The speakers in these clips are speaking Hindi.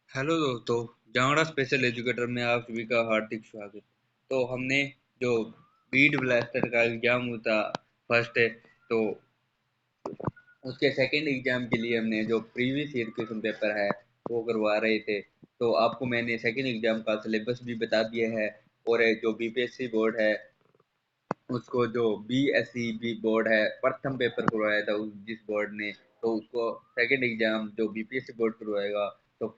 हेलो दोस्तों, जांगड़ा स्पेशल एजुकेटर में आप सभी का हार्दिक स्वागत। तो हमने जो बीट ब्लास्टर का एग्जाम हुआ था फर्स्ट है, तो उसके सेकंड एग्जाम के लिए हमने जो प्रीवियस ईयर क्वेश्चन पेपर है वो करवा रहे थे। तो आपको मैंने सेकंड एग्जाम का सिलेबस भी बता दिया है। और जो बीपीएससी बोर्ड है उसको जो बीएसई बोर्ड है प्रथम पेपर करवाया था जिस बोर्ड ने, तो उसको सेकंड एग्जाम जो बीपीएससी बोर्ड करवाएगा, तो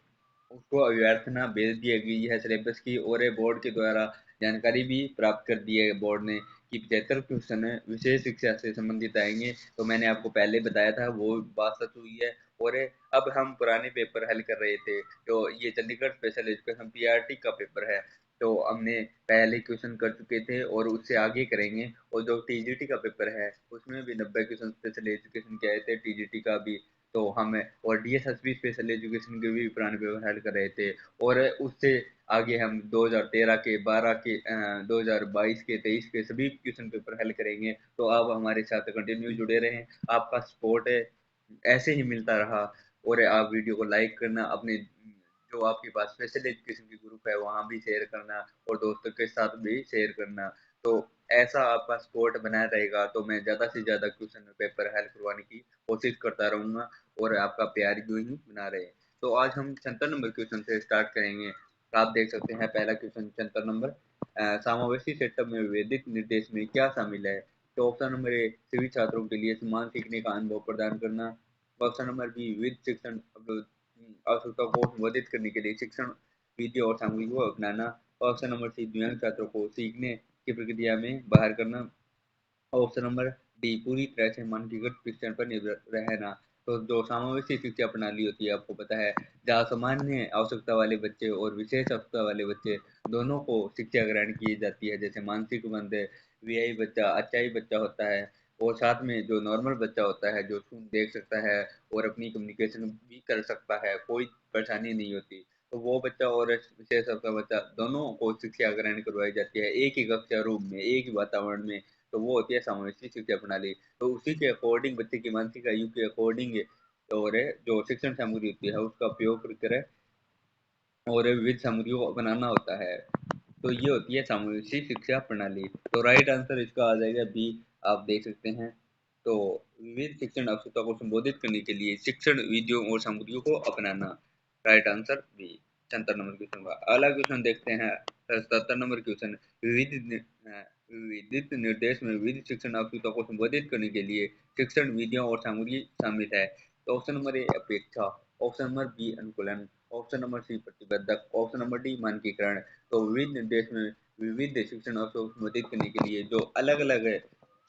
उसको अभ्यर्थना भेज दी गई है सिलेबस की। और ये बोर्ड के द्वारा जानकारी भी प्राप्त कर दी है बोर्ड ने कि 75 क्वेश्चन विशेष शिक्षा से संबंधित आएंगे। तो मैंने आपको पहले बताया था, वो बात सच हुई है। और अब हम पुराने पेपर हल कर रहे थे। तो ये चंडीगढ़ स्पेशल एजुकेशन पीआरटी का पेपर है, तो हमने पहले क्वेश्चन कर चुके थे और उससे आगे करेंगे। और जो टीजीटी का पेपर है उसमें भी 90 क्वेश्चन स्पेशल एजुकेशन के आए थे, टीजीटी का भी। तो हम और डीएसएसबी स्पेशल एजुकेशन के भी पुराने पेपर हल कर रहे थे। और उससे आगे हम 2013 के 12 के 2022 के 23 के सभी क्वेश्चन पेपर हल करेंगे। तो आप हमारे साथ कंटिन्यू जुड़े रहें, आपका सपोर्ट है ऐसे ही मिलता रहा। और आप वीडियो को लाइक करना, अपने जो आपके पास स्पेशल एजुकेशन की ग्रुप है वहाँ भी शेयर करना, और दोस्तों के साथ भी शेयर करना। तो ऐसा आपका सपोर्ट बना रहेगा तो मैं ज़्यादा से ज़्यादा क्वेश्चन पेपर हल करवाने की कोशिश करता रहूँगा, और आपका प्यार यूं ही बना रहे। तो आज हम 76 नंबर क्वेश्चन से स्टार्ट करेंगे। आप देख सकते हैं पहला क्वेश्चन 76 नंबर, समावेशी सेटअप में विवेदित निर्देश में क्या शामिल है। तो ऑप्शन नंबर ए सभी छात्रों के लिए समान सीखने का अनुभव प्रदान करना। ऑप्शन नंबर बी विविध शिक्षण आवश्यकता को संबोधित करने के लिए शिक्षण वीडियो और सामग्री को अपनाना। ऑप्शन नंबर सी दिव्यांग छात्रों को सीखने की प्रक्रिया में बाहर करना। ऑप्शन नंबर डी पूरी तरह से मानकीकृत शिक्षण पर निर्भर रहना। तो जो समावेशी शिक्षा प्रणाली होती है आपको पता है, जहाँ सामान्य आवश्यकता वाले बच्चे और विशेष आवश्यकता वाले बच्चे दोनों को शिक्षा ग्रहण की जाती है। जैसे मानसिक मंद वीआई बच्चा, अचाई बच्चा होता है, और साथ में जो नॉर्मल बच्चा होता है जो सुन देख सकता है और अपनी कम्युनिकेशन भी कर सकता है, कोई परेशानी नहीं होती। तो वो बच्चा और विशेष आवश्यकता बच्चा दोनों को शिक्षा ग्रहण करवाई जाती है एक ही कक्षा रूम में, एक ही वातावरण में। तो वो होती है समावेशी शिक्षा प्रणाली। तो उसी के अकॉर्डिंग बच्चे की मानसिक आयु के अकॉर्डिंग और जो शिक्षण सामग्री होती है उसका उपयोग कर और विविध सामग्रियों को बनाना होता है। तो ये होती है समावेशी शिक्षा प्रणाली। तो राइट आंसर इसका आ जाएगा बी, आप देख सकते हैं। तो विविध शिक्षण आवश्यकता को संबोधित करने के लिए शिक्षण विधियों और सामग्रियों को अपनाना, right answer B. 76 number question का अगला क्वेश्चन देखते हैं। 77 नंबर क्वेश्चन, विविध निर्देश में विविध शिक्षण आवश्यकता को संबोधित करने के लिए शिक्षण विधियों और सामग्री शामिल है। तो ऑप्शन नंबर ए अपेक्षा, ऑप्शन नंबर बी अनुकूलन, ऑप्शन नंबर सी प्रतिबद्धक, ऑप्शन नंबर डी मानकीकरण। तो विविध निर्देश में विविध शिक्षण अवसरों को संबोधित करने के लिए जो अलग अलग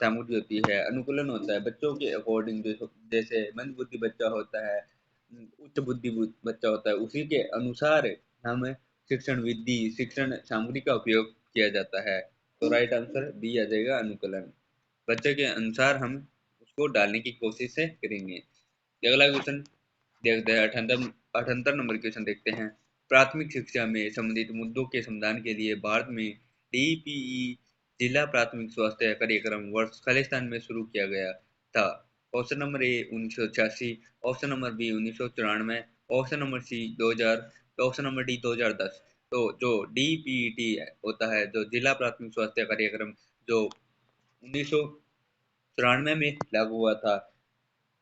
सामग्री होती है, अनुकूलन होता है बच्चों के अकॉर्डिंग, जैसे मंद बुद्धि बच्चा होता है, उच्च बुद्धि बच्चा होता है, उसी के अनुसार हम शिक्षण विधि शिक्षण सामग्री का उपयोग किया जाता है। तो राइट आंसर बी आ जाएगा अनुकूलन, बच्चे के अनुसार हम उसको डालने की कोशिश से करेंगे। अगला क्वेश्चन देखते हैं। 78 नंबर क्वेश्चन देखते हैं। प्राथमिक शिक्षा में संबंधित मुद्दों के समाधान के लिए भारत में डीपीई जिला प्राथमिक स्वास्थ्य कार्यक्रम वर्ष खालिस्तान में शुरू किया गया था। Option number A 1986, option number B 1994, option number C 2000, तो ऑप्शन नंबर डी 2010। तो जो डीपीईटी होता है, जो जिला प्राथमिक स्वास्थ्य कार्यक्रम, जो 1994 में लागू हुआ था,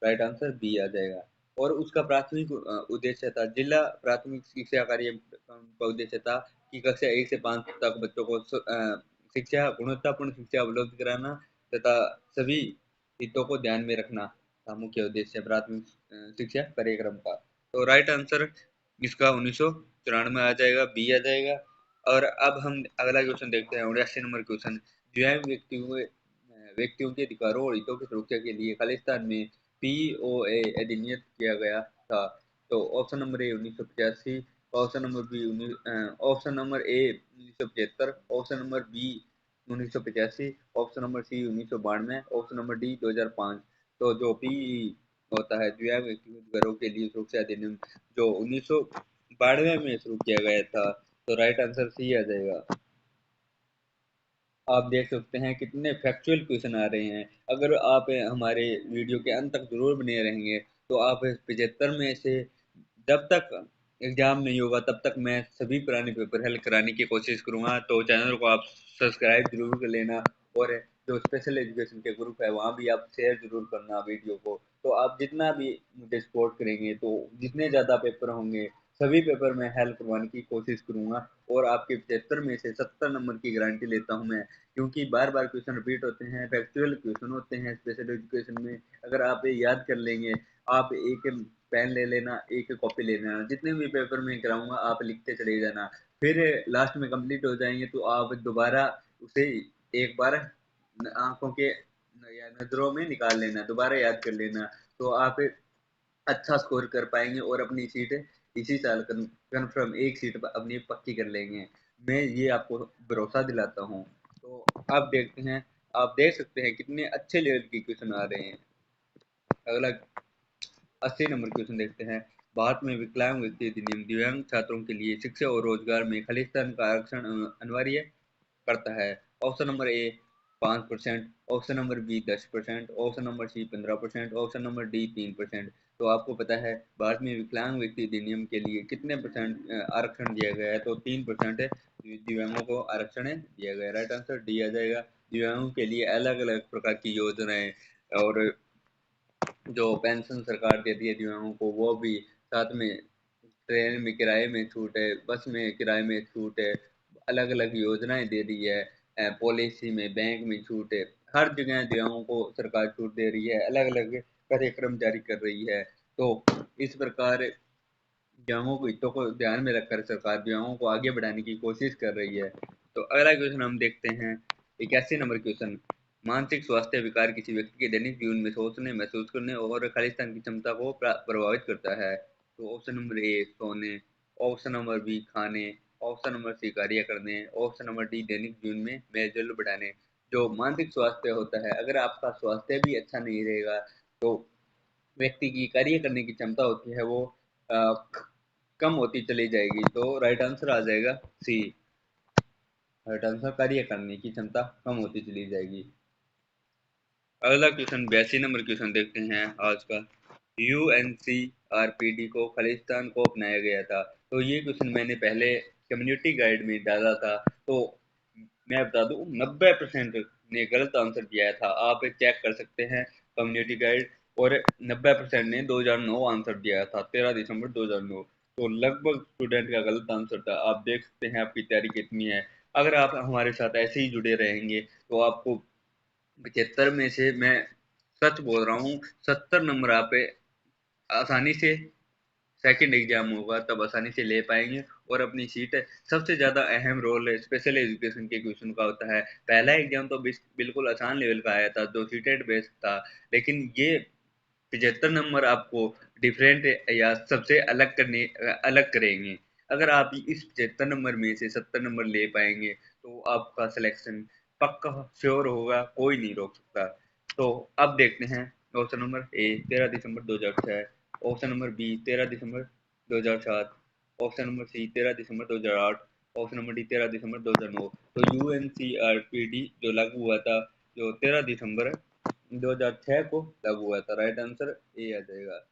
राइट आंसर बी आ जाएगा। और उसका प्राथमिक उद्देश्य था, जिला प्राथमिक शिक्षा कार्यक्रम का उद्देश्य था कि कक्षा 1 से 5 तक बच्चों को शिक्षा गुणवत्तापूर्ण शिक्षा उपलब्ध कराना तथा सभी हितों को ध्यान में रखना था मुख्य उद्देश्य प्राथमिक शिक्षा कार्यक्रम का। तो राइट आंसर इसका 1994 आ जाएगा, बी आ जाएगा। और अब हम अगला क्वेश्चन देखते हैं। 89 नंबर क्वेश्चन, दिव्यांग व्यक्तियों के अधिकारों और हितों की सुरक्षा के लिए खालिस्तान में पीओए अधिनियम किया गया था। तो option number A 1985, option number B option number A 1975, option number B 1985, option number C 1992, option number D 2005। तो जो पी होता है दिव्यांग व्यक्तिगत के लिए सुरक्षा अधिनियम, जो 1992 में शुरू किया गया था। तो राइट आंसर सी आ जाएगा। आप देख सकते हैं कितने फैक्चुअल क्वेश्चन आ रहे हैं। अगर आप हमारे वीडियो के अंत तक जरूर बने रहेंगे तो आप 75 में से जब तक एग्जाम नहीं होगा तब तक मैं सभी पुराने पेपर हल कराने की कोशिश करूंगा। तो चैनल को आप सब्सक्राइब जरूर कर लेना, और जो स्पेशल एजुकेशन के ग्रुप है वहाँ भी आप शेयर जरूर करना वीडियो को। तो आप जितना भी मुझे सपोर्ट करेंगे तो जितने ज़्यादा पेपर होंगे सभी पेपर में हेल्प करवाने की कोशिश करूंगा, और आपके 75 में से 70 नंबर की गारंटी लेता हूं मैं, क्योंकि बार बार क्वेश्चन रिपीट होते हैं, फैक्चुअल क्वेश्चन होते हैं स्पेशल एजुकेशन में। अगर आप ये याद कर लेंगे, आप एक पेन ले लेना, एक कॉपी ले लेना, जितने भी पेपर में कराऊंगा आप लिखते चले जाना, फिर लास्ट में कंप्लीट हो जाएंगे तो आप दोबारा उसे एक बार आंखों के या नजरों में निकाल लेना, दोबारा याद कर लेना, तो आप अच्छा स्कोर कर पाएंगे और अपनी सीट इसी साल कन्फर्म एक सीट अपनी पक्की कर लेंगे। मैं ये आपको भरोसा दिलाता हूँ। तो आप देखते हैं, आप देख सकते हैं कितने अच्छे लेवल के क्वेश्चन आ रहे हैं। अगला 80 नंबर क्वेश्चन देखते हैं। भारत में विकलांग व्यक्ति अधिनियम दिव्यांग छात्रों के लिए शिक्षा और रोजगार में खालिस्तान का आरक्षण अनिवार्य करता है। Option number A 5%, option number B 10%, option number C 15%, option number D 3%। तो आपको पता है भारत में विकलांग व्यक्ति अधिनियम के लिए कितने परसेंट आरक्षण दिया गया है? तो 3% दिव्यांगों को आरक्षण दिया गया है। राइट आंसर डी आ जाएगा। दिव्यांगों के लिए अलग अलग प्रकार की योजनाएं और जो पेंशन सरकार देती है दिव्यांगों को वो भी, साथ में ट्रेन में किराए में छूट है, बस में किराए में छूट है, अलग अलग योजनाएं दे रही है, पॉलिसी में बैंक में छूट है, हर जगह दिव्यांगों को सरकार छूट दे रही है, अलग अलग कार्यक्रम जारी कर रही है। तो इस प्रकार दिव्यांगों को हितों को ध्यान में रखकर सरकार दिव्यांगों को आगे बढ़ाने की कोशिश कर रही है। तो अगला क्वेश्चन हम देखते हैं। 81 नंबर क्वेश्चन। मानसिक स्वास्थ्य विकार किसी व्यक्ति के दैनिक जीवन में सोचने, महसूस करने और खालिस्तान की क्षमता को प्रभावित करता है। तो ऑप्शन नंबर ए सोने, ऑप्शन नंबर बी खाने, ऑप्शन नंबर सी कार्य करने, ऑप्शन नंबर डी दैनिक जीवन में मेलजोल बढ़ाने। जो मानसिक स्वास्थ्य होता है, अगर आपका स्वास्थ्य भी अच्छा नहीं रहेगा तो व्यक्ति की कार्य करने की क्षमता होती है वो कम होती चली जाएगी। तो राइट आंसर आ जाएगा सी। राइट आंसर, कार्य करने की क्षमता कम होती चली जाएगी। अगला क्वेश्चन 82 नंबर क्वेश्चन देखते हैं आज का। यूएनसीआरपीडी को खालिस्तान को अपनाया गया था। तो ये क्वेश्चन मैंने पहले कम्युनिटी गाइड में डाला था, तो मैं बता दूं 90% ने गलत आंसर दिया था। आप चेक कर सकते हैं कम्युनिटी गाइड, और 90% ने 2009 आंसर दिया था, 13 दिसंबर 2009। तो लगभग स्टूडेंट का गलत आंसर था। आप देख सकते हैं आपकी तैयारी कितनी है। अगर आप हमारे साथ ऐसे ही जुड़े रहेंगे तो आपको 75 में से, मैं सच बोल रहा हूँ, 70 नंबर आप आसानी से सेकंड एग्जाम होगा तब आसानी से ले पाएंगे और अपनी सीट। सबसे ज्यादा अहम रोल स्पेशल एजुकेशन के क्वेश्चन का होता है। पहला एग्जाम तो बिल्कुल आसान लेवल का आया था जो सीटेड बेस्ड था, लेकिन ये 75 नंबर आपको डिफरेंट या सबसे अलग करेंगे। अगर आप इस 75 नंबर में से 70 नंबर ले पाएंगे तो आपका सिलेक्शन पक्का श्योर होगा, कोई नहीं रोक सकता। तो अब देखते हैं। ऑप्शन नंबर ए 13 दिसंबर 2006, ऑप्शन नंबर बी 13 दिसंबर 2007, ऑप्शन नंबर सी 13 दिसंबर 2008, ऑप्शन नंबर डी 13 दिसंबर 2009। तो यूएनसीआरपीडी जो लागू हुआ था, जो 13 दिसंबर 2006 को लागू हुआ था। राइट आंसर ए आ जाएगा।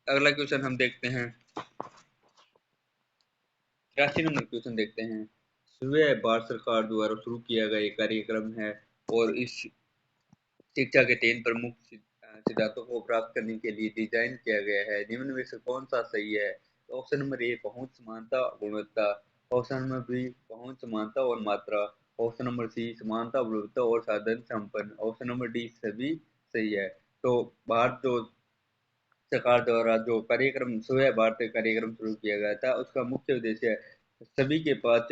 अगला क्वेश्चन हम देखते हैं। 83 नंबर क्वेश्चन देखते हैं। सुबह भारत सरकार द्वारा शुरू किया गया एक कार्यक्रम है, और इस शिक्षा के 3 प्रमुख सिद्धांतों को प्राप्त करने के लिए डिजाइन किया गया है। निम्न में से कौन सा सही है? तो ऑप्शन नंबर ए पहुंच, समानता, गुणवत्ता, ऑप्शन नंबर बी पहुंच, समानता और मात्रा, ऑप्शन नंबर सी समानता, गुणवत्ता और साधन संपन्न, ऑप्शन नंबर डी सभी सही है। तो भारत जो सरकार द्वारा जो कार्यक्रम सुबह भारत कार्यक्रम शुरू किया गया था, उसका मुख्य उद्देश्य सभी के पास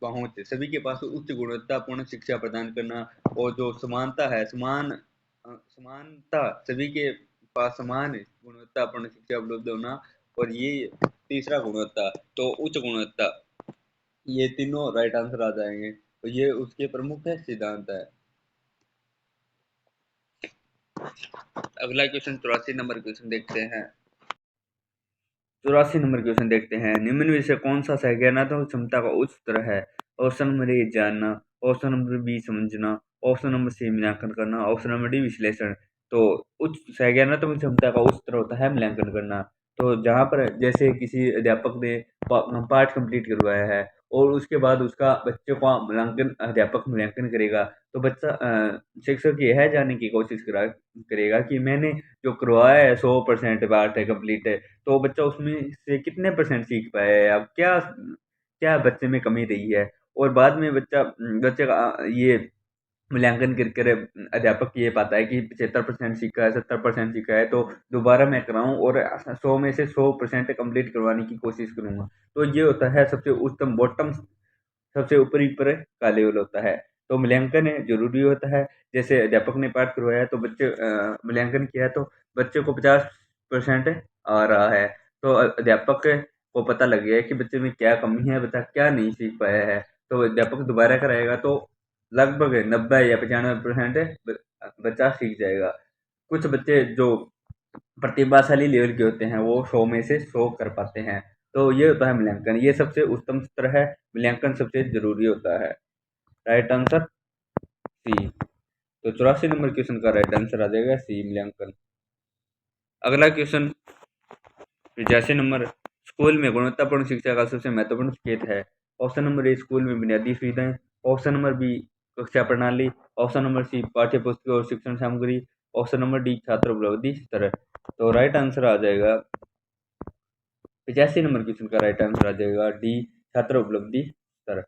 पहुंच, सभी के पास उच्च गुणवत्तापूर्ण शिक्षा प्रदान करना, और जो समानता है, समानता, सभी के पास समान गुणवत्तापूर्ण शिक्षा उपलब्ध होना, और ये तीसरा गुणवत्ता, तो उच्च गुणवत्ता, ये तीनों राइट आंसर आ जाएंगे। तो ये उसके प्रमुख है सिद्धांत है। अगला क्वेश्चन 84 नंबर क्वेश्चन देखते हैं। 84 नंबर क्वेश्चन देखते हैं। निम्न में से कौन सा संज्ञानात्मक क्षमता का उच्च स्तर है? ऑप्शन नंबर ए जानना, ऑप्शन नंबर बी समझना, ऑप्शन नंबर सी मूल्यांकन करना, ऑप्शन नंबर डी विश्लेषण। तो उच्च संज्ञानात्मक क्षमता का उच्च स्तर होता है मूल्यांकन करना। तो जहाँ पर जैसे किसी अध्यापक ने पाठ कंप्लीट करवाया है और उसके बाद उसका बच्चे का मूल्यांकन अध्यापक मूल्यांकन करेगा, तो बच्चा शिक्षक यह जानने की कोशिश करेगा कि मैंने जो करवाया है 100% पाठ है, कंप्लीट है, तो बच्चा उसमें से कितने परसेंट सीख पाया है, अब क्या क्या बच्चे में कमी रही है। और बाद में बच्चे का ये मूल्यांकन कर अध्यापक ये पाता है कि 75% सीखा है, 70% सीखा है, तो दोबारा मैं कराऊँ और 100 में से 100% कंप्लीट करवाने की कोशिश करूँगा। तो ये होता है सबसे उत्तम बॉटम, सबसे ऊपरी पर का लेवल होता है। तो मूल्यांकन ज़रूरी होता है। जैसे अध्यापक ने पाठ करवाया है तो बच्चे मूल्यांकन किया है तो बच्चे को 50% आ रहा है। तो अध्यापक को पता लग गया है कि बच्चे में क्या कमी है, बच्चा क्या नहीं सीख पाया है। तो अध्यापक दोबारा कराएगा तो लगभग 90 या 95% बच्चा सीख जाएगा। कुछ बच्चे जो प्रतिभाशाली लेवल के होते हैं वो 100 में से 100 कर पाते हैं। तो ये होता है मूल्यांकन, ये सबसे उत्तम स्तर है, मूल्यांकन सबसे जरूरी होता है। Right answer C. तो 84 नंबर क्वेश्चन का राइट आंसर आ जाएगा सी, मूल्यांकन। अगला क्वेश्चन 85 नंबर, स्कूल में गुणवत्तापूर्ण शिक्षा का सबसे महत्वपूर्ण संकेत है। ऑप्शन नंबर ए स्कूल में बुनियादी सुविधाएं, ऑप्शन नंबर बी कक्षा प्रणाली, ऑप्शन नंबर सी पाठ्य पुस्तक और शिक्षण सामग्री, ऑप्शन नंबर डी छात्र उपलब्धि स्तर। तो राइट आंसर आ जाएगा 85 नंबर क्वेश्चन का राइट आंसर आ जाएगा डी छात्र उपलब्धि स्तर।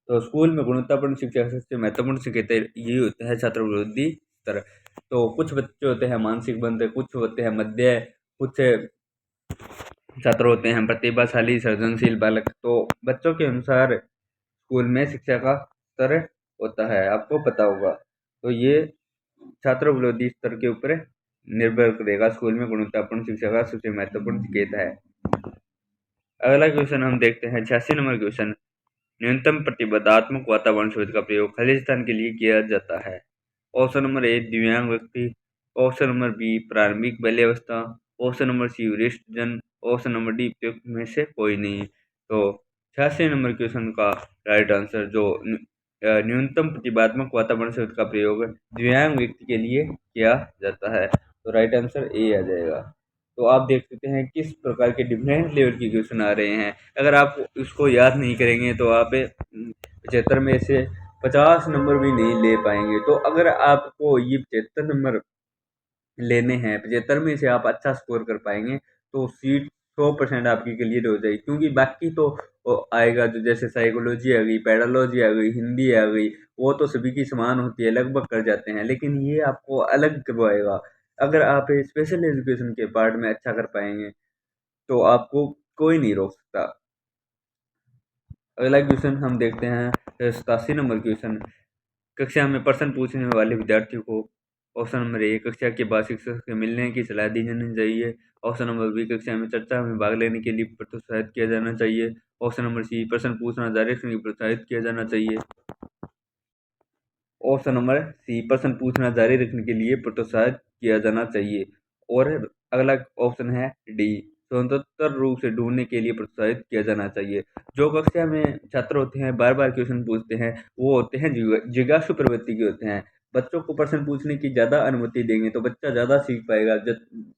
तो स्कूल में गुणवत्तापूर्ण शिक्षा का सबसे महत्वपूर्ण संकेत ये होता है छात्र उपलब्धि स्तर। तो कुछ बच्चे होते हैं मानसिक बंद, कुछ होते हैं मध्य, कुछ छात्र होते हैं प्रतिभाशाली सृजनशील बालक। तो बच्चों के अनुसार स्कूल में शिक्षा का स्तर होता है, आपको पता होगा। तो ये छात्र उपलब्धि स्तर के ऊपर निर्भर करेगा, स्कूल में गुणवत्तापूर्ण शिक्षा का सबसे महत्वपूर्ण संकेत है। अगला क्वेश्चन हम देखते हैं 86 नंबर क्वेश्चन, न्यूनतम प्रतिबद्धात्मक वातावरण शोध का प्रयोग खालिस्तान के लिए किया जाता है। ऑप्शन नंबर ए दिव्यांग व्यक्ति, ऑप्शन नंबर बी प्रारंभिक बाल्यावस्था, ऑप्शन नंबर सी वरिष्ठ जन, ऑप्शन नंबर डी उपयुक्त में से कोई नहीं। तो 86 नंबर क्वेश्चन का राइट आंसर जो न्यूनतम प्रतिबद्धात्मक वातावरण शोध का प्रयोग दिव्यांग व्यक्ति के लिए किया जाता है। तो राइट आंसर ए आ जाएगा। तो आप देख सकते हैं किस प्रकार के डिफरेंट लेवल के क्वेश्चन आ रहे हैं। अगर आप इसको याद नहीं करेंगे तो आप 75 में से 50 नंबर भी नहीं ले पाएंगे। तो अगर आपको ये 75 नंबर लेने हैं, 75 में से आप अच्छा स्कोर कर पाएंगे तो सीट 100% आपकी क्लियर हो जाएगी। क्योंकि बाकी तो आएगा जो जैसे साइकोलॉजी आ गई, पैडोलॉजी आ गई, हिंदी आ गई, वो तो सभी की समान होती है, लगभग कर जाते हैं, लेकिन ये आपको अलग करवाएगा। अगर आप स्पेशल एजुकेशन के पार्ट में अच्छा कर पाएंगे तो आपको कोई नहीं रोक सकता। अगला क्वेश्चन हम देखते हैं 87 नंबर क्वेश्चन, कक्षा में प्रश्न पूछने वाले विद्यार्थियों को ऑप्शन नंबर ए कक्षा के बाद शिक्षक से मिलने की सलाह दी जानी चाहिए, ऑप्शन नंबर बी कक्षा में चर्चा में भाग लेने के लिए प्रोत्साहित किया जाना चाहिए, ऑप्शन नंबर सी प्रश्न पूछना जारी रखने की प्रोत्साहित किया जाना चाहिए, ऑप्शन नंबर सी प्रश्न पूछना जारी रखने के लिए प्रोत्साहित किया जाना चाहिए, और अगला ऑप्शन है डी स्वतंत्र रूप से ढूंढने के लिए प्रोत्साहित किया जाना चाहिए। जो कक्षा में छात्र होते हैं बार बार क्वेश्चन पूछते हैं वो होते हैं जिज्ञासु प्रवृत्ति के होते हैं। बच्चों को प्रश्न पूछने की ज़्यादा अनुमति देंगे तो बच्चा ज़्यादा सीख पाएगा।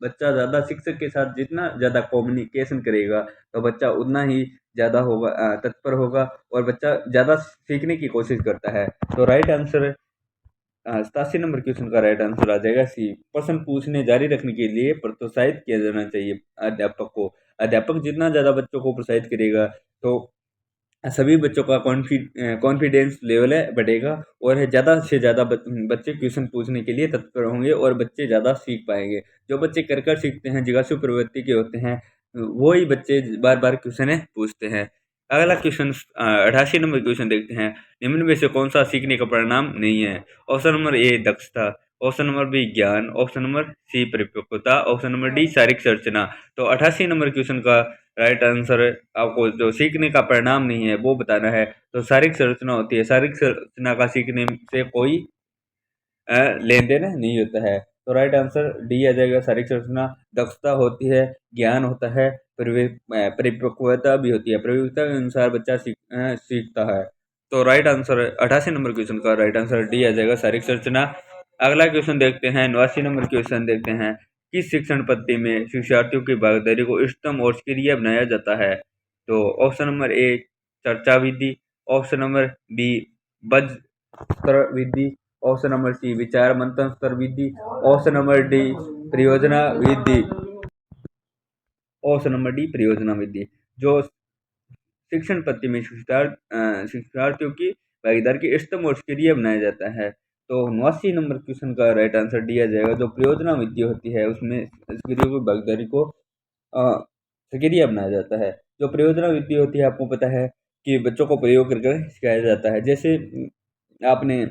बच्चा ज़्यादा शिक्षक के साथ जितना ज़्यादा कम्युनिकेशन करेगा तो बच्चा उतना ही ज़्यादा होगा, तत्पर होगा, और बच्चा ज़्यादा सीखने की कोशिश करता है। तो राइट आंसर 87 नंबर क्वेश्चन का राइट आंसर आ जाएगा सी प्रश्न पूछने जारी रखने के लिए प्रोत्साहित किया जाना चाहिए अध्यापक को। अध्यापक जितना ज़्यादा बच्चों को प्रोत्साहित करेगा तो सभी बच्चों का कॉन्फिडेंस लेवल है बढ़ेगा, और ज़्यादा से ज़्यादा बच्चे क्वेश्चन पूछने के लिए तत्पर होंगे और बच्चे ज़्यादा सीख पाएंगे। जो बच्चे कर कर सीखते हैं, जिज्ञासु प्रवृत्ति के होते हैं, वो ही बच्चे बार बार क्वेश्चन पूछते हैं। अगला क्वेश्चन 88 नंबर क्वेश्चन देखते हैं, निम्न में से कौन सा सीखने का परिणाम नहीं है। ऑप्शन नंबर ए दक्षता, ऑप्शन नंबर बी ज्ञान, ऑप्शन नंबर सी परिपक्वता, ऑप्शन नंबर डी शारीरिक संरचना। तो 88 नंबर क्वेश्चन का राइट आंसर आपको जो सीखने का परिणाम नहीं है वो बताना है। तो शारीरिक संरचना होती है, शारीरिक संरचना का सीखने से कोई लेन देन नहीं होता है। तो राइट आंसर डी आ जाएगा शारीरिक संरचना। दक्षता होती है, ज्ञान होता है, परिपक्वता भी होती है, परिपक्वता के अनुसार बच्चा सीखता है। तो राइट आंसर 88 नंबर क्वेश्चन का राइट आंसर डी आ जाएगा शारीरिक संरचना। अगला क्वेश्चन देखते हैं 89 नंबर क्वेश्चन देखते हैं, किस शिक्षण पद्धति में शिक्षार्थियों की भागीदारी को इष्टतम और सक्रिय बनाया जाता है? तो ऑप्शन नंबर ए चर्चा विधि, ऑप्शन नंबर बी बज स्तर विधि, ऑप्शन नंबर सी विचार मंथन स्तर विधि, ऑप्शन नंबर डी परियोजना विधि, ऑप्शन नंबर डी परियोजना विधि। जो शिक्षण पद्धति में शिक्षार्थियों की भागीदारी की इष्टतम और सक्रिय बनाया जाता है। तो 89 नंबर क्वेश्चन का राइट आंसर दिया जाएगा। जो परियोजना विधि होती है उसमें सक्रिय की भागीदारी को सक्रिय बनाया जाता है। जो परियोजना विधि होती है आपको पता है कि बच्चों को प्रयोग करके सिखाया जाता है। जैसे आपने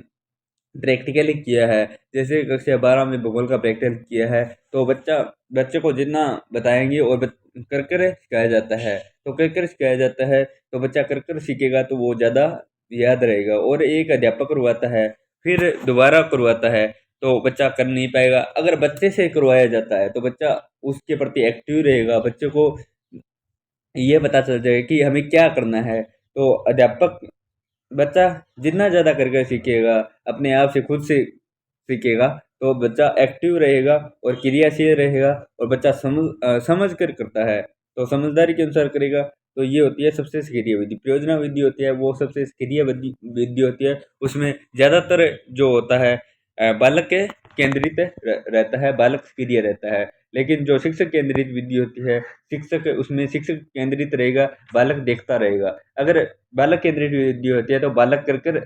प्रैक्टिकली किया है, जैसे कक्षा 12 में भूगोल का प्रैक्टिकल किया है, तो बच्चे को जितना बताएंगे और कर कर सिखाया जाता है, तो कर कर सिखाया जाता है तो बच्चा कर कर सीखेगा तो वो ज़्यादा याद रहेगा। और एक अध्यापक करवाता है फिर दोबारा करवाता है तो बच्चा कर नहीं पाएगा। अगर बच्चे से करवाया जाता है तो बच्चा उसके प्रति एक्टिव रहेगा, बच्चे को ये पता चल जाएगा कि हमें क्या करना है। तो अध्यापक बच्चा जितना ज़्यादा करके सीखेगा, अपने आप से खुद से सीखेगा, तो बच्चा एक्टिव रहेगा और क्रियाशील रहेगा और बच्चा समझ कर करता है, तो समझदारी के अनुसार करेगा। तो ये होती है सबसे सक्रिय विधि। परियोजना विधि होती है वो सबसे सक्रिय विधि विधि होती है। उसमें ज़्यादातर जो होता है बालक के केंद्रित रहता है, बालक सक्रिय रहता है। लेकिन जो शिक्षक केंद्रित विधि होती है, शिक्षक केंद्रित रहेगा, बालक देखता रहेगा। अगर बालक केंद्रित विधि होती है तो बालक कर कर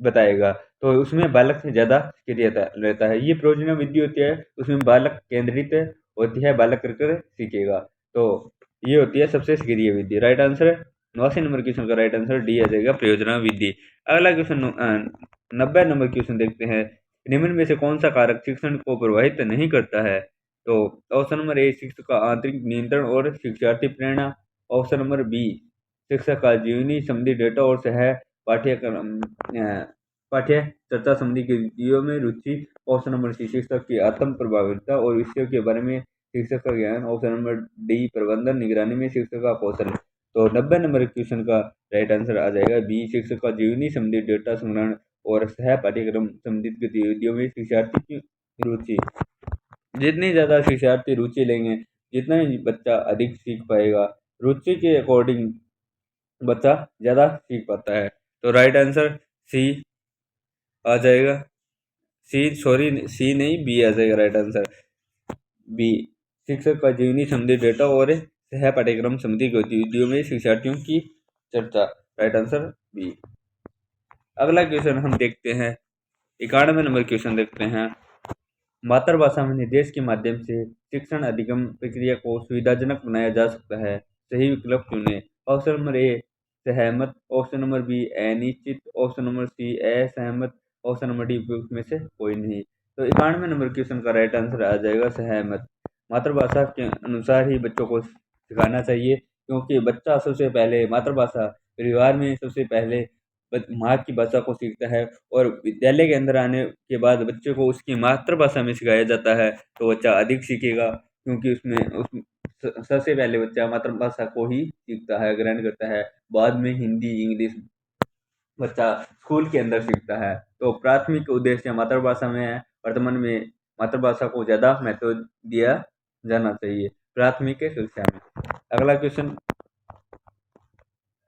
बताएगा, तो उसमें बालक से ज़्यादा सक्रियता रहता है। ये परियोजना विधि होती है उसमें बालक केंद्रित होती है, बालक कर कर सीखेगा। तो ये होती है सबसे सक्रिय विधि। राइट आंसर 89 नंबर क्वेश्चन का राइट आंसर डी आ जाएगा परियोजना विधि। अगला क्वेश्चन 90 नंबर क्वेश्चन देखते हैं। निम्न में से कौन सा कारक शिक्षण को प्रभावित नहीं करता है? तो ऑप्शन नंबर ए शिक्षक का आंतरिक नियंत्रण और शिक्षार्थी प्रेरणा, ऑप्शन नंबर बी शिक्षक का जीवनी संबंधी डेटा और सह पाठ्यक्रम पाठ्य चर्चा संबंधी गतिविधियों में रुचि, ऑप्शन नंबर सी शिक्षक की आत्म प्रभाविता और विषयों के बारे में शिक्षक का ज्ञान, ऑप्शन नंबर डी प्रबंधन निगरानी में शिक्षक का कौशल। तो 90 नंबर क्वेश्चन का राइट आंसर आ जाएगा बी शिक्षक का जीवनी संबंधी डेटा संग्रहण और सह पाठ्यक्रम संबंधित गतिविधियों में शिक्षार्थी की रुचि। जितनी ज़्यादा शिक्षार्थी रुचि लेंगे जितना ही बच्चा अधिक सीख पाएगा। रुचि के अकॉर्डिंग बच्चा ज़्यादा सीख पाता है। तो राइट आंसर सी आ जाएगा। सी नहीं बी आ जाएगा राइट आंसर। बी शिक्षक का जीवनी संबंधी डेटा और सह पाठ्यक्रम संबंधी गतिविधियों में शिक्षार्थियों की चर्चा। Right answer B. अगला क्वेश्चन हम देखते हैं 91 नंबर क्वेश्चन देखते हैं। मातृभाषा में निर्देश के माध्यम से शिक्षण अधिगम प्रक्रिया को सुविधाजनक बनाया जा सकता है। सही विकल्प चुनें। ऑप्शन नंबर ए सहमत, ऑप्शन नंबर बी अनिश्चित, ऑप्शन नंबर सी असहमत, ऑप्शन नंबर डी उपयुक्त में से कोई नहीं। तो 91 नंबर क्वेश्चन का राइट आंसर आ जाएगा सहमत। मातृभाषा के अनुसार ही बच्चों को सिखाना चाहिए, क्योंकि बच्चा सबसे पहले मातृभाषा परिवार में सबसे पहले माँ की भाषा को सीखता है और विद्यालय के अंदर आने के बाद बच्चे को उसकी मातृभाषा में सिखाया जाता है, तो बच्चा अधिक सीखेगा, क्योंकि सबसे पहले बच्चा मातृभाषा को ही सीखता है, ग्रहण करता है। बाद में हिंदी इंग्लिश बच्चा स्कूल के अंदर सीखता है। तो प्राथमिक उद्देश्य मातृभाषा में है। वर्तमान में मातृभाषा को ज़्यादा महत्व दिया जाना चाहिए प्राथमिक शिक्षा में। अगला क्वेश्चन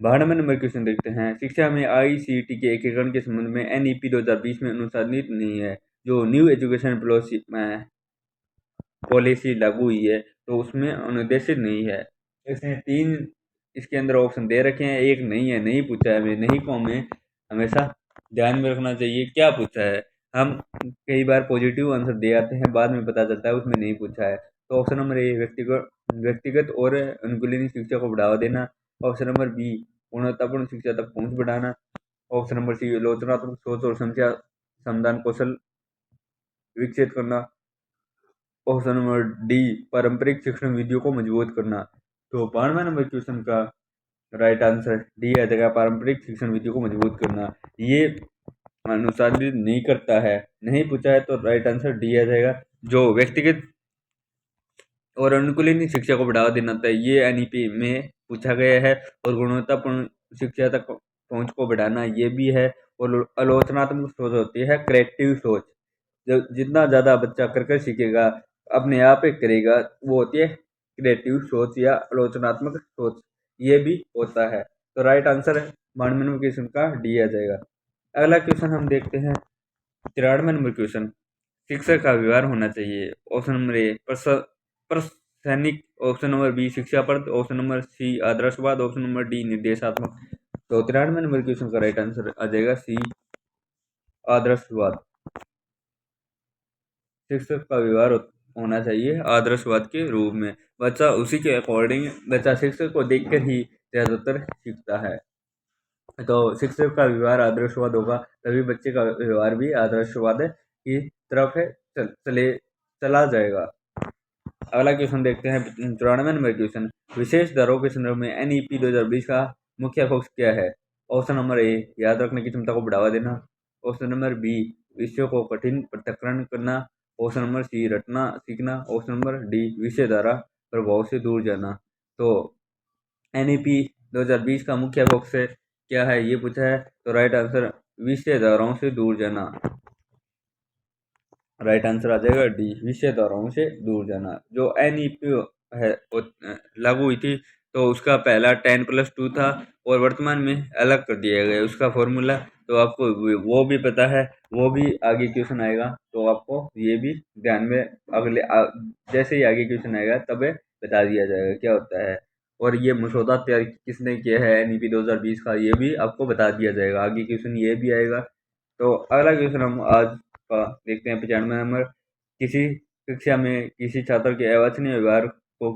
92 नंबर क्वेश्चन देखते हैं। शिक्षा में आईसीटी के एकीकरण के संबंध में एनईपी 2020 में अनुसारित नहीं है। जो न्यू एजुकेशन पॉलिसी लागू हुई है तो उसमें अनुदेशित नहीं है। इसमें 3 इसके अंदर ऑप्शन दे रखे हैं, एक नहीं है, नहीं पूछा है। हमें नहीं को हमें हमेशा ध्यान में रखना चाहिए क्या पूछा है। हम कई बार पॉजिटिव आंसर दे आते हैं, बाद में पता चलता है उसमें नहीं पूछा है। तो ऑप्शन नंबर ए व्यक्तिगत और अनुकूली शिक्षा को बढ़ावा देना, ऑप्शन नंबर बी गुणवत्तापूर्ण शिक्षा तक पहुंच बढ़ाना, ऑप्शन नंबर सी आलोचनात्मक सोच और समस्या समाधान कौशल विकसित करना, ऑप्शन नंबर डी पारंपरिक शिक्षण विधियों को मजबूत करना। तो 92 नंबर क्वेश्चन का राइट आंसर डी आ जाएगा, पारंपरिक शिक्षण विधियों को मजबूत करना। ये अनुसारित नहीं करता है, नहीं पूछा है, तो राइट आंसर डी आ जाएगा। जो व्यक्तिगत और अनुकूली शिक्षा को बढ़ावा देना था, ये एनईपी में पूछा गया है। और गुणवत्तापूर्ण शिक्षा तक पहुंच को बढ़ाना ये भी है। और आलोचनात्मक सोच होती है क्रिएटिव सोच। जब जितना ज़्यादा बच्चा कर कर सीखेगा अपने आप एक करेगा, वो होती है क्रिएटिव सोच या आलोचनात्मक सोच, ये भी होता है। तो राइट आंसर मान नंबर क्वेश्चन का डी आ जाएगा। अगला क्वेश्चन हम देखते हैं 93 नंबर क्वेश्चन, शिक्षक का व्यवहार होना चाहिए। ऑप्शन नंबर ए प्रसैनिक, ऑप्शन नंबर बी शिक्षाप्रद, ऑप्शन नंबर सी आदर्शवाद, ऑप्शन नंबर डी निर्देशात्मक। तो 93 नंबर क्वेश्चन का राइट आंसर आ जाएगा सी आदर्शवाद। शिक्षक का व्यवहार होना चाहिए आदर्शवाद के रूप में। बच्चा उसी के अकॉर्डिंग, बच्चा शिक्षक को देखकर ही ज़्यादातर सीखता है। तो शिक्षक का व्यवहार आदर्शवाद होगा, तभी बच्चे का व्यवहार भी आदर्शवाद की तरफ है चला जाएगा। अगला क्वेश्चन देखते हैं 94 नंबर क्वेश्चन, विशेष दरों के संदर्भ में NEP 2020 का मुख्य फोकस क्या है। ऑप्शन नंबर ए याद रखने की क्षमता को बढ़ावा देना, ऑप्शन नंबर बी विषयों को कठिन पृथक्करण करना, ऑप्शन नंबर सी रटना सीखना, ऑप्शन नंबर डी विषय धारा प्रभाव से दूर जाना। तो NEP 2020 का मुख्य फोकस क्या है ये पूछा है, तो राइट आंसर विषय धाराओं से दूर जाना। राइट आंसर आ जाएगा डी विषय धाराओं से दूर जाना। जो NEP है लागू हुई थी, तो उसका पहला 10+2 था और वर्तमान में अलग कर दिया गया उसका फॉर्मूला। तो आपको वो भी पता है, वो भी आगे क्वेश्चन आएगा, तो आपको ये भी ध्यान में जैसे ही आगे क्वेश्चन आएगा तब बता दिया जाएगा क्या होता है। और ये मसौदा तैयार किसने किया है NEP 2020 का, ये भी आपको बता दिया जाएगा, आगे क्वेश्चन ये भी आएगा। तो अगला क्वेश्चन हम आज का देखते हैं 95 नंबर, किसी कक्षा में किसी छात्र के अवांछनीय व्यवहार को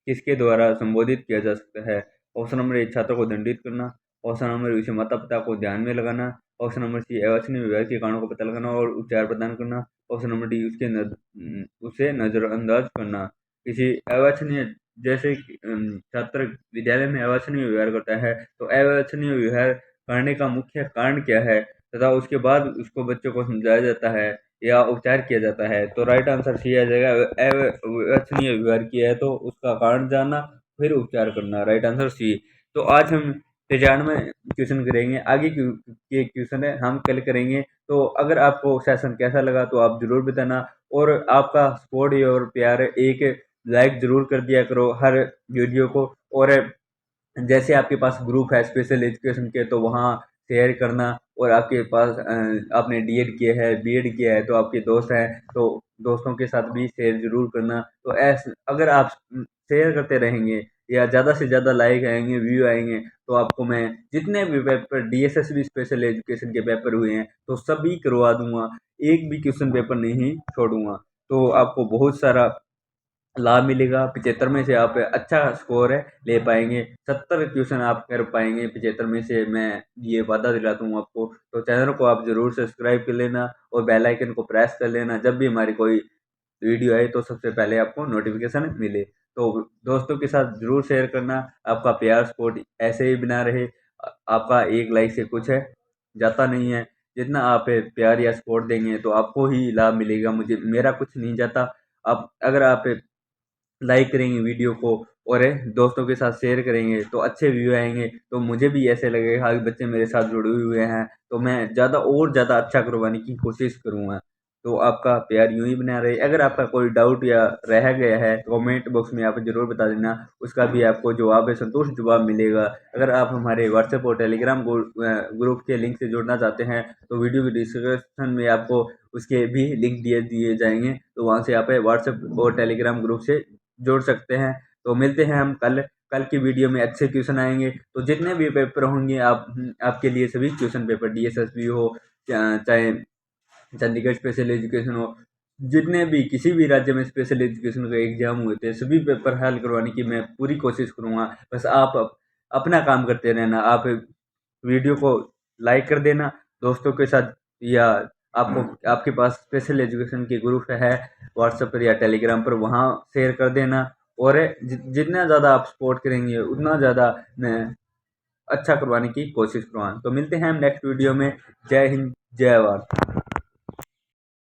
किसके द्वारा संबोधित किया जा सकता है। ऑप्शन नंबर ए छात्र को दंडित करना, ऑप्शन नंबर बी माता पिता को ध्यान में लगाना, ऑप्शन नंबर सी अवांछनीय व्यवहार के कारणों को पता लगाना और उपचार प्रदान करना, ऑप्शन नंबर डी उसे नजरअंदाज करना। किसी अवांछनीय, जैसे छात्र विद्यालय में अवांछनीय व्यवहार करता है, तो अवांछनीय व्यवहार करने का मुख्य कारण क्या है तथा उसके बाद उसको बच्चों को समझाया जाता है या उपचार किया जाता है। तो राइट आंसर सी आ जाएगा, अवांछनीय व्यवहार किया है तो उसका कारण जानना फिर उपचार करना, राइट आंसर सी। तो आज हम 95 क्वेश्चन करेंगे, आगे के क्वेश्चन है हम कल करेंगे। तो अगर आपको सेशन कैसा लगा तो आप जरूर बताना, और आपका सपोर्ट और प्यार, एक लाइक जरूर कर दिया करो हर वीडियो को। और जैसे आपके पास ग्रुप है स्पेशल एजुकेशन के, तो वहाँ शेयर करना। और आपके पास आपने DED किया है, BED किया है, तो आपके दोस्त हैं, तो दोस्तों के साथ भी शेयर जरूर करना। तो ऐसे अगर आप शेयर करते रहेंगे या ज़्यादा से ज़्यादा लाइक आएंगे, व्यू आएंगे, तो आपको मैं जितने भी पेपर DSSB स्पेशल एजुकेशन के पेपर हुए हैं तो सभी करवा दूंगा, एक भी क्वेश्चन पेपर नहीं छोड़ूंगा। तो आपको बहुत सारा लाभ मिलेगा। 75 में से आप अच्छा स्कोर ले पाएंगे, 70 क्वेश्चन आप कर पाएंगे 75 में से, मैं ये वादा दिलाता हूँ आपको। तो चैनल को आप जरूर सब्सक्राइब कर लेना और बेल आइकन को प्रेस कर लेना, जब भी हमारी कोई वीडियो आए तो सबसे पहले आपको नोटिफिकेशन मिले। तो दोस्तों के साथ जरूर शेयर करना, आपका प्यार सपोर्ट ऐसे ही बना रहे। आपका एक लाइक से कुछ है जाता नहीं है, जितना आप प्यार या सपोर्ट देंगे तो आपको ही लाभ मिलेगा, मुझे मेरा कुछ नहीं जाता। आप अगर आप लाइक करेंगे वीडियो को और दोस्तों के साथ शेयर करेंगे तो अच्छे व्यू आएंगे, तो मुझे भी ऐसे लगेगा हाँ बच्चे मेरे साथ जुड़े हुए हैं, तो मैं ज़्यादा और ज़्यादा अच्छा करवाने की कोशिश करूँगा। तो आपका प्यार यूं ही बना रहे। अगर आपका कोई डाउट या रह गया है तो कमेंट बॉक्स में आप जरूर बता देना, उसका भी आपको जवाब है, संतुष्ट जवाब मिलेगा। अगर आप हमारे व्हाट्सएप और टेलीग्राम ग्रुप के लिंक से जुड़ना चाहते हैं तो वीडियो की डिस्क्रिप्शन में आपको उसके भी लिंक दिए दिए जाएंगे, तो वहाँ से आप व्हाट्सएप और टेलीग्राम ग्रुप से जोड़ सकते हैं। तो मिलते हैं हम कल, कल की वीडियो में अच्छे क्वेश्चन आएंगे। तो जितने भी पेपर होंगे आपके लिए सभी क्वेश्चन पेपर, DSSB हो चाहे चंडीगढ़ स्पेशल एजुकेशन हो, जितने भी किसी भी राज्य में स्पेशल एजुकेशन का एग्जाम हुए थे, सभी पेपर हल करवाने की मैं पूरी कोशिश करूँगा। बस आप अपना काम करते रहना, आप वीडियो को लाइक कर देना दोस्तों के साथ, या आपको आपके पास स्पेशल एजुकेशन की ग्रुप है व्हाट्सएप पर या टेलीग्राम पर, वहाँ शेयर कर देना। और जितना ज़्यादा आप सपोर्ट करेंगे उतना ज़्यादा मैं अच्छा करवाने की कोशिश करूँगा। तो मिलते हैं हम नेक्स्ट वीडियो में। जय हिंद, जय भारत।